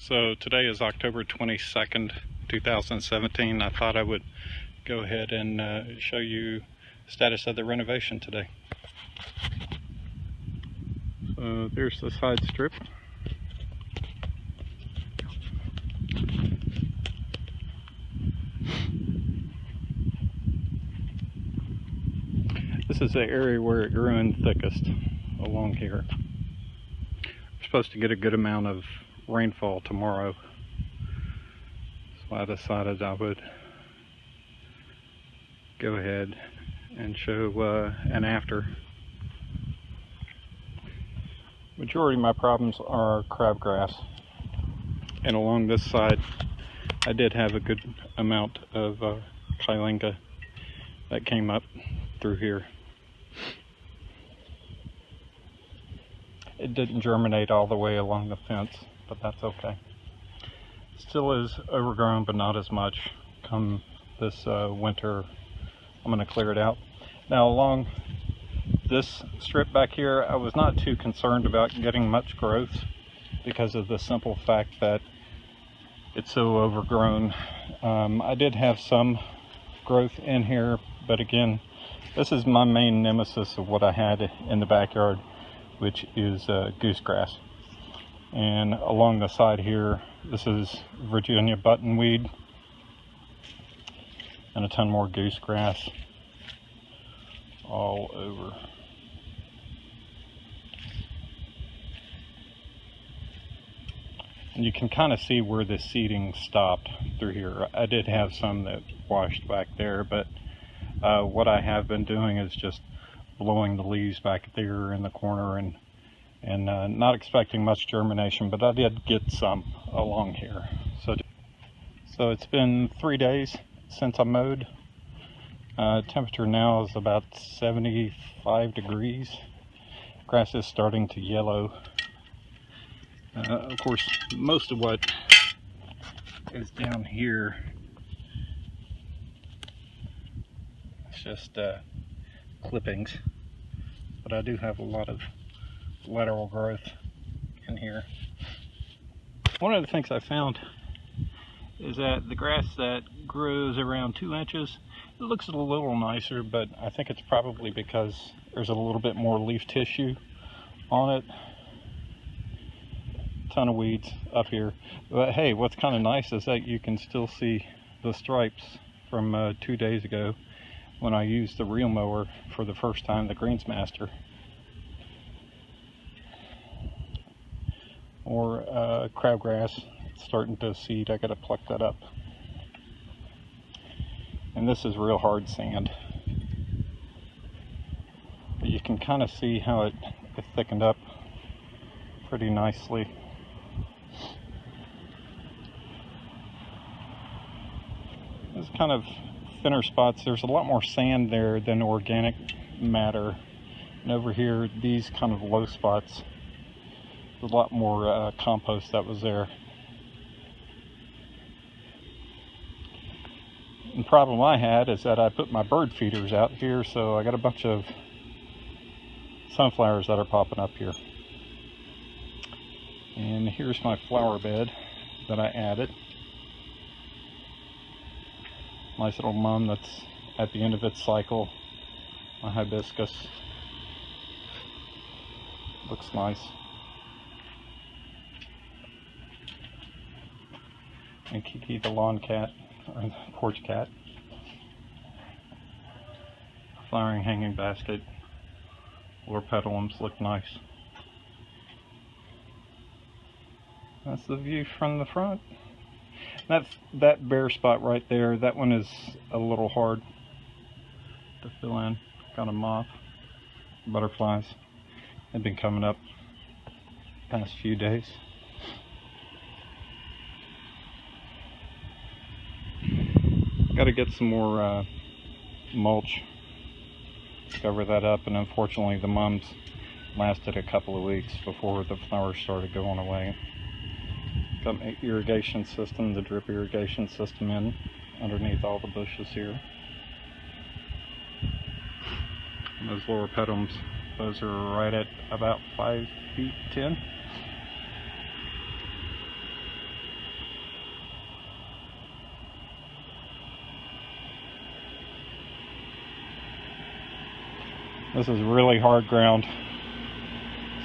So today is October 22nd, 2017. I thought I would go ahead and show you the status of the renovation today. So there's the side strip. This is the area where it grew in thickest along here. We're supposed to get a good amount of rainfall tomorrow, so I decided I would go ahead and show an after. Majority of my problems are crabgrass, and along this side I did have a good amount of Kailinga that came up through here. It didn't germinate all the way along the fence, but that's okay. Still is overgrown, but not as much. Come this winter, I'm going to clear it out. Now along this strip back here, I was not too concerned about getting much growth because of the simple fact that it's so overgrown. I did have some growth in here, but again, this is my main nemesis of what I had in the backyard, which is goosegrass. And along the side here, this is Virginia buttonweed and a ton more goosegrass all over. And you can kind of see where the seeding stopped through here. I did have some that washed back there, but what I have been doing is just blowing the leaves back there in the corner and not expecting much germination, but I did get some along here. So it's been 3 days since I mowed. Temperature now is about 75 degrees. Grass is starting to yellow. Of course, most of what is down here is just clippings, but I do have a lot of lateral growth in here. One of the things I found is that the grass that grows around 2 inches, it looks a little nicer, but I think it's probably because there's a little bit more leaf tissue on it. Ton of weeds up here, but hey, what's kind of nice is that you can still see the stripes from 2 days ago when I used the reel mower for the first time, the Greensmaster. Or crabgrass starting to seed. I gotta pluck that up. And this is real hard sand, but you can kind of see how it thickened up pretty nicely. There's kind of thinner spots. There's a lot more sand there than organic matter, and over here these kind of low spots, there's a lot more compost that was there. And the problem I had is that I put my bird feeders out here, so I got a bunch of sunflowers that are popping up here. And here's my flower bed that I added. Nice little mum that's at the end of its cycle. My hibiscus looks nice. And Kiki the lawn cat, or the porch cat. Flowering hanging basket. Or petalums look nice. That's the view from the front. That bare spot right there, that one is a little hard to fill in. Got a moth, butterflies. They've been coming up the past few days. Got to get some more mulch to cover that up, and unfortunately the mums lasted a couple of weeks before the flowers started going away. Got my irrigation system, the drip irrigation system in underneath all the bushes here. And those lower petals, those are right at about 5 feet 10. This is really hard ground.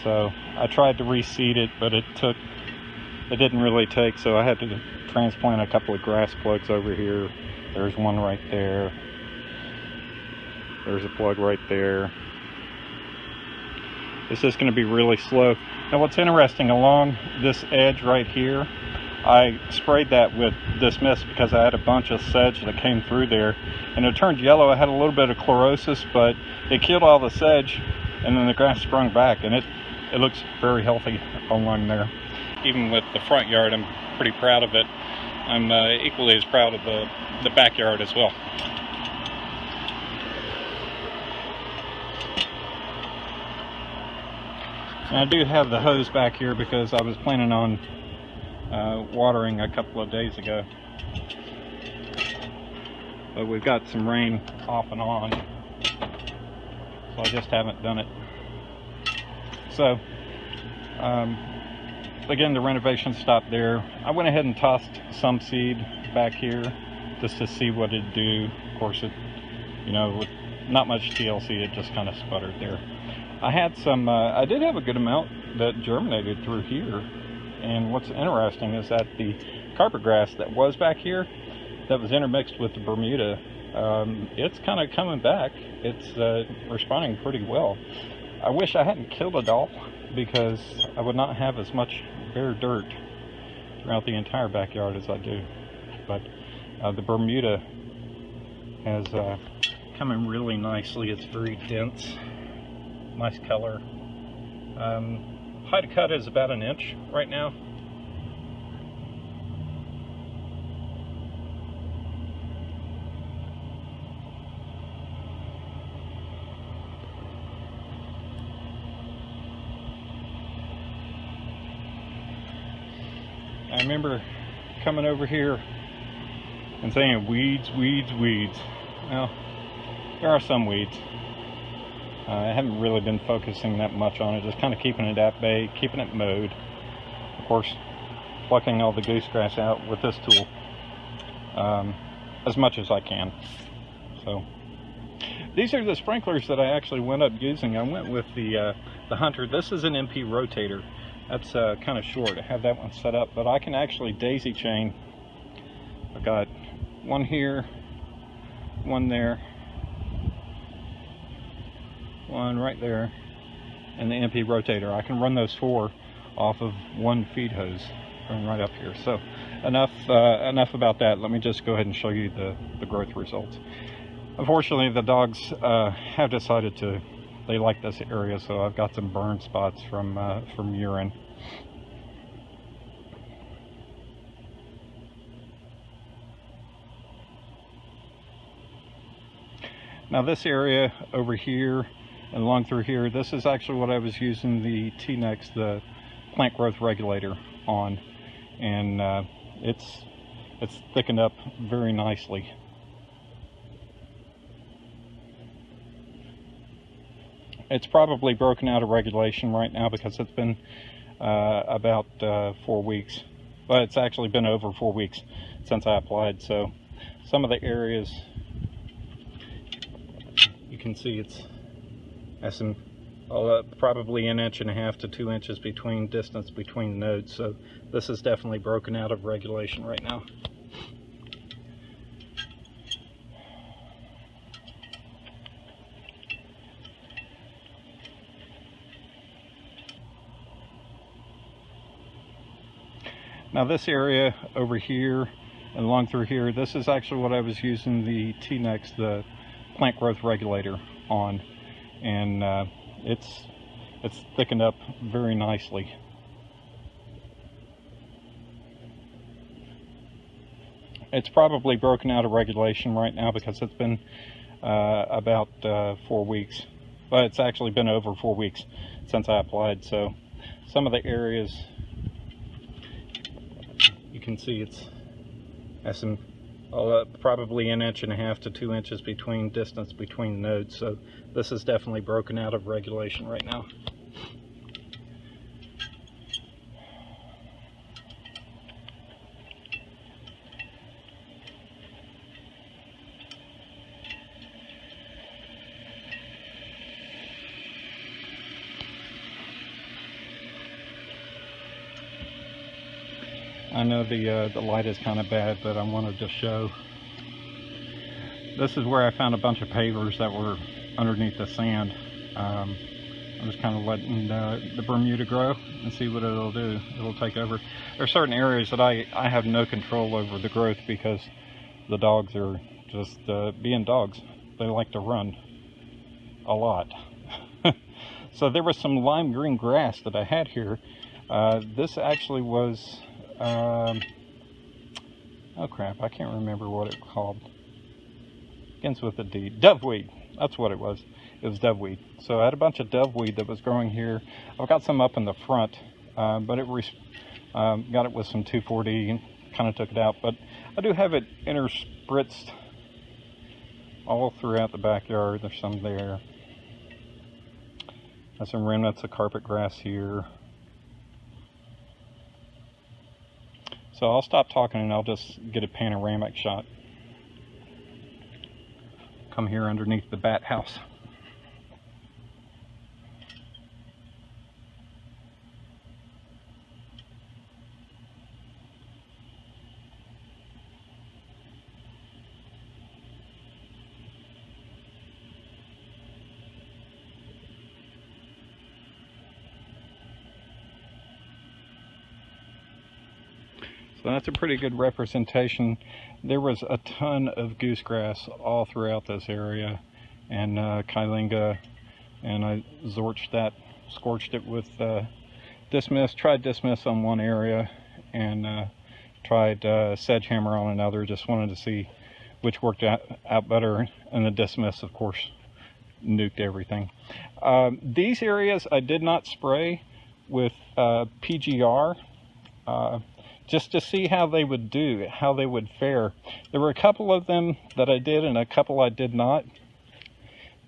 So I tried to reseed it, but it didn't really take, so I had to transplant a couple of grass plugs over here. There's one right there. There's a plug right there. It's just going to be really slow. Now what's interesting, along this edge right here, I sprayed that with Dismiss because I had a bunch of sedge that came through there, and it turned yellow. I had a little bit of chlorosis, but it killed all the sedge, and then the grass sprung back, and it looks very healthy along there. Even with the front yard, I'm pretty proud of it. I'm equally as proud of the backyard as well. And I do have the hose back here because I was planning on watering a couple of days ago. But we've got some rain off and on, so I just haven't done it. So, again, the renovation stopped there. I went ahead and tossed some seed back here just to see what it'd do. Of course, with not much TLC, it just kind of sputtered there. I had some, I did have a good amount that germinated through here. And what's interesting is that the carpet grass that was back here, that was intermixed with the Bermuda, it's kind of coming back. It's responding pretty well. I wish I hadn't killed it all, because I would not have as much bare dirt throughout the entire backyard as I do. But the Bermuda has come in really nicely. It's very dense, nice color. Height of cut is about 1 inch right now. I remember coming over here and saying weeds, weeds, weeds. Well, there are some weeds. I haven't really been focusing that much on it, just kind of keeping it at bay, keeping it mowed. Of course, plucking all the goosegrass out with this tool as much as I can. So these are the sprinklers that I actually went up using. I went with the Hunter. This is an MP rotator. That's kind of short. I have that one set up, but I can actually daisy chain. I've got one here, one there, one right there, and the MP rotator. I can run those 4 off of one feed hose going right up here. So enough about that. Let me just go ahead and show you the growth results. Unfortunately, the dogs have decided they like this area, so I've got some burn spots from urine. Now this area over here and along through here, this is actually what I was using the T-Nex, the plant growth regulator, on, and it's thickened up very nicely. It's probably broken out of regulation right now because it's been about 4 weeks. Well, it's actually been over 4 weeks since I applied, so some of the areas you can see it's has some probably 1.5 inches to 2 inches distance between the nodes, so this is definitely broken out of regulation right now. Now this area over here and along through here, this is actually what I was using the T-Nex, the plant growth regulator, on, and it's thickened up very nicely. It's probably broken out of regulation right now because it's been about 4 weeks. Well, it's actually been over 4 weeks since I applied, so some of the areas you can see it's has some probably 1.5 to 2 inches distance between the nodes, so this is definitely broken out of regulation right now. I know the light is kind of bad, but I wanted to show. This is where I found a bunch of pavers that were underneath the sand. I'm just kind of letting the Bermuda grow and see what it'll do. It'll take over. There are certain areas that I have no control over the growth because the dogs are just being dogs. They like to run a lot. So there was some lime green grass that I had here. This actually was, oh crap, I can't remember what it's called. Begins with a D. Doveweed. That's what it was. It was doveweed. So I had a bunch of doveweed that was growing here. I've got some up in the front, but it got it with some 2,4-D and kind of took it out. But I do have it interspritzed all throughout the backyard. There's some there. There's some remnants of carpet grass here. So I'll stop talking and I'll just get a panoramic shot. Come here underneath the bat house. So that's a pretty good representation. There was a ton of goosegrass all throughout this area, and Kailinga, and I scorched it with dismiss. Tried dismiss on one area, and tried sedgehammer on another. Just wanted to see which worked out better, and the dismiss, of course, nuked everything. These areas I did not spray with PGR. Just to see how they would do, how they would fare. There were a couple of them that I did and a couple I did not.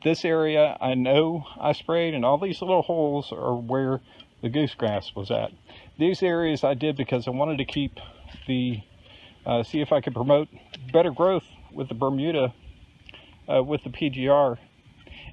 This area I know I sprayed, and all these little holes are where the goosegrass was at. These areas I did because I wanted to keep the, see if I could promote better growth with the Bermuda, with the PGR.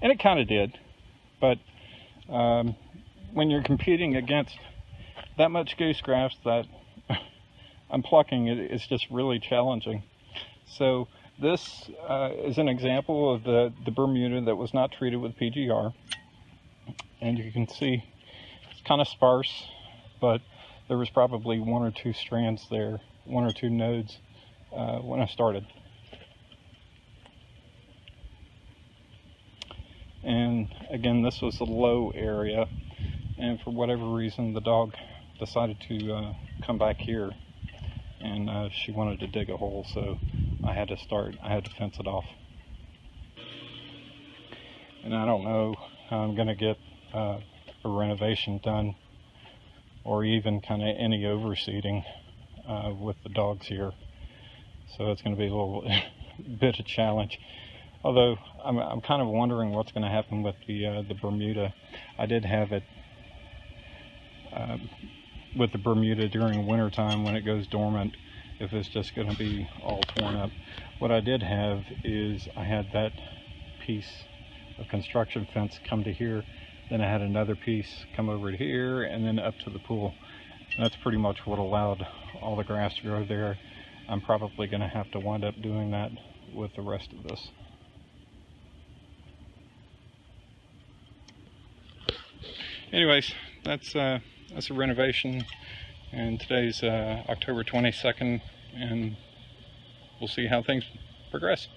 And it kind of did. But when you're competing against that much goosegrass that I'm plucking, it's just really challenging. So this is an example of the Bermuda that was not treated with PGR. And you can see it's kind of sparse, but there was probably one or two strands there, one or two nodes when I started. And again, this was a low area, and for whatever reason the dog decided to come back here, and she wanted to dig a hole, so I had to fence it off. And I don't know how I'm going to get a renovation done, or even kind of any overseeding with the dogs here. So it's going to be a little bit of a challenge. Although I'm kind of wondering what's going to happen with the Bermuda. I did have it with the Bermuda during winter time when it goes dormant, if it's just going to be all torn up. What I did have is I had that piece of construction fence come to here, then I had another piece come over to here, and then up to the pool. And that's pretty much what allowed all the grass to grow there. I'm probably going to have to wind up doing that with the rest of this. Anyways, that's a renovation, and today's October 22nd, and we'll see how things progress.